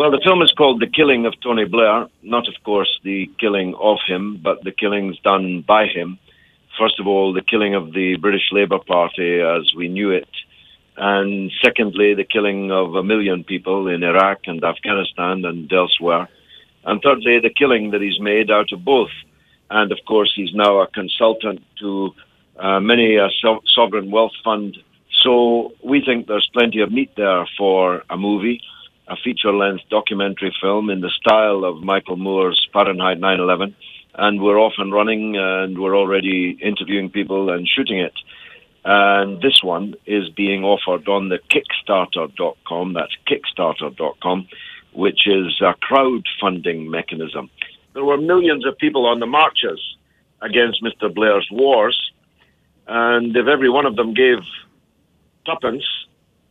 Well, the film is called The Killing of Tony Blair, not, of course, the killing of him, but the killings done by him. First of all, the killing of the British Labour Party as we knew it, and secondly, the killing of 1 million people in Iraq and Afghanistan and elsewhere, and thirdly, the killing that he's made out of both. And, of course, he's now a consultant to many a sovereign wealth fund. So we think there's plenty of meat there for a movie, a feature-length documentary film in the style of Michael Moore's Fahrenheit 9/11. And we're off and running, and we're already interviewing people and shooting it. And this one is being offered on the Kickstarter.com, that's Kickstarter.com, which is a crowdfunding mechanism. There were millions of people on the marches against Mr. Blair's wars, and if every one of them gave tuppence,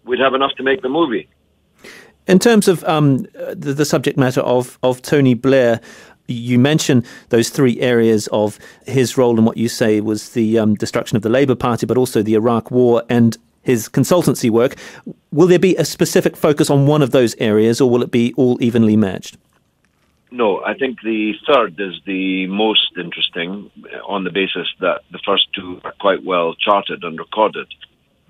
we'd have enough to make the movie. In terms of the subject matter of Tony Blair, you mention those three areas of his role in what you say was the destruction of the Labour Party, but also the Iraq War and his consultancy work. Will there be a specific focus on one of those areas, or will it be all evenly matched? No, I think the third is the most interesting on the basis that the first two are quite well charted and recorded.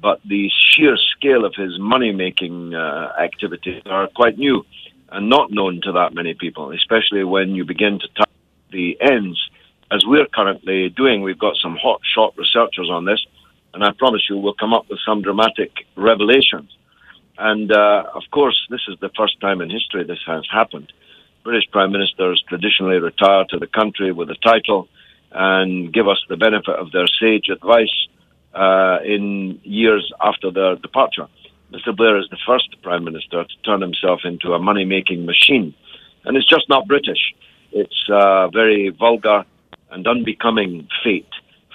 But the sheer scale of his money-making activities are quite new and not known to that many people, especially when you begin to tap the ends, as we're currently doing. We've got some hot-shot researchers on this, and I promise you we'll come up with some dramatic revelations. And, of course, this is the first time in history this has happened. British Prime Ministers traditionally retire to the country with a title and give us the benefit of their sage advice in years after their departure. Mr. Blair is the first Prime Minister to turn himself into a money-making machine. And it's just not British. It's a very vulgar and unbecoming fate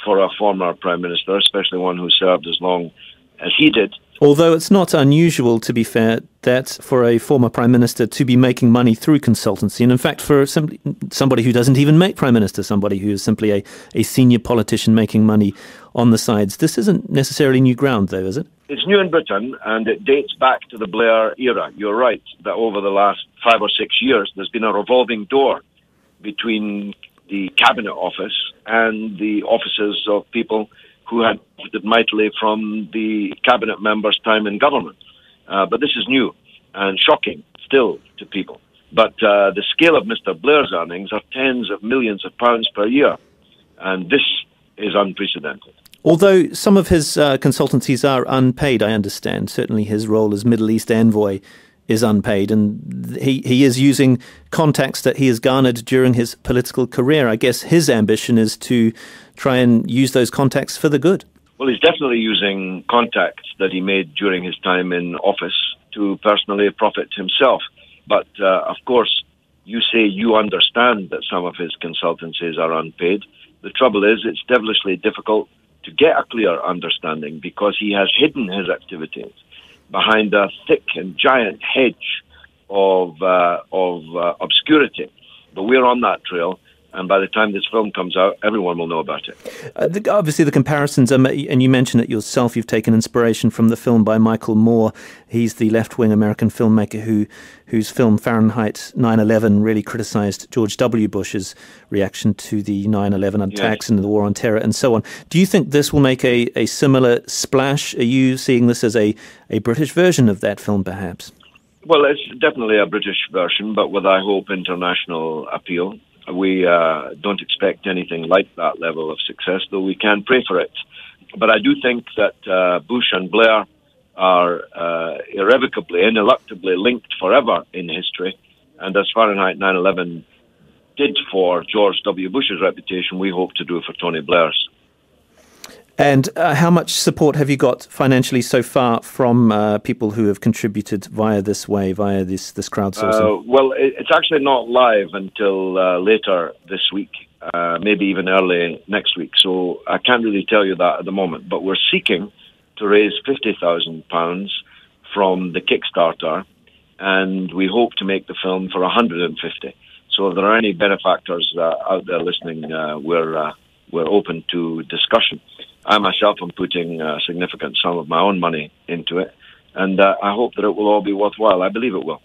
for a former Prime Minister, especially one who served as long as he did. Although it's not unusual, to be fair, that for a former Prime Minister to be making money through consultancy, and in fact for somebody who doesn't even make Prime Minister, somebody who is simply a senior politician making money on the sides. This isn't necessarily new ground, though, is it? It's new in Britain, and it dates back to the Blair era. You're right that over the last 5 or 6 years, there's been a revolving door between the Cabinet Office and the offices of people who had benefited mightily from the cabinet members' time in government. But this is new and shocking still to people. But the scale of Mr. Blair's earnings are tens of millions of pounds per year, and this is unprecedented. Although some of his consultancies are unpaid, I understand. Certainly his role as Middle East envoy is unpaid, and he is using contacts that he has garnered during his political career. I guess his ambition is to try and use those contacts for the good. Well, he's definitely using contacts that he made during his time in office to personally profit himself. But, of course, you say you understand that some of his consultancies are unpaid. The trouble is it's devilishly difficult to get a clear understanding because he has hidden his activities behind a thick and giant hedge of obscurity. But we're on that trail, and by the time this film comes out, everyone will know about it. Obviously, the comparisons, and you mentioned it yourself, you've taken inspiration from the film by Michael Moore. He's the left-wing American filmmaker whose film Fahrenheit 9/11 really criticized George W. Bush's reaction to the 9/11 attacks and the war on terror and so on. Do you think this will make a similar splash? Are you seeing this as a British version of that film, perhaps? Well, it's definitely a British version, but with, I hope, international appeal. We don't expect anything like that level of success, though we can pray for it. But I do think that Bush and Blair are irrevocably, ineluctably linked forever in history. And as Fahrenheit 9/11 did for George W. Bush's reputation, we hope to do for Tony Blair's. And how much support have you got financially so far from people who have contributed via this crowdsourcing? Well, it's actually not live until later this week, maybe even early next week. So I can't really tell you that at the moment. But we're seeking to raise £50,000 from the Kickstarter, and we hope to make the film for 150. So if there are any benefactors out there listening, we're open to discussion. I myself am putting a significant sum of my own money into it, and I hope that it will all be worthwhile. I believe it will.